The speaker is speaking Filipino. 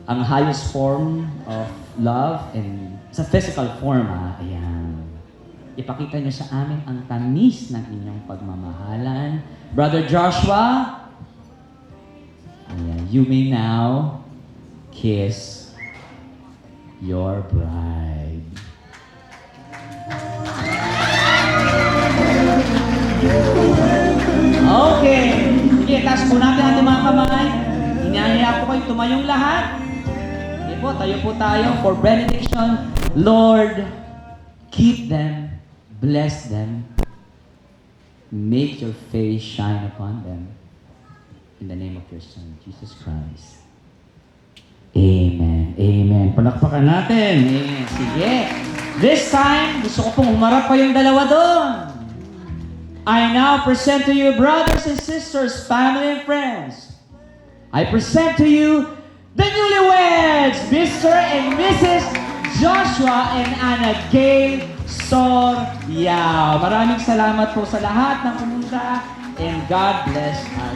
ang highest form of love and sa physical form, ayan. Ipakita niyo sa amin ang tamis ng inyong pagmamahalan. Brother Joshua, ayan, you may now kiss your bride. Okay. Sige, taas po natin ating mga kamay. Inihahaya po kayo, tumayong lahat. Sige po, tayo po tayo for benediction. Lord, keep them, bless them, make your face shine upon them. In the name of your Son, Jesus Christ. Amen. Amen. Palakpakan natin. Amen. Sige. This time, gusto ko pong umarap pa yung dalawa doon. I now present to you, brothers and sisters, family and friends. I present to you the newlyweds, Mr. and Mrs. Joshua and Anna Gail Soryao. Maraming salamat po sa lahat ng pumunta and God bless us.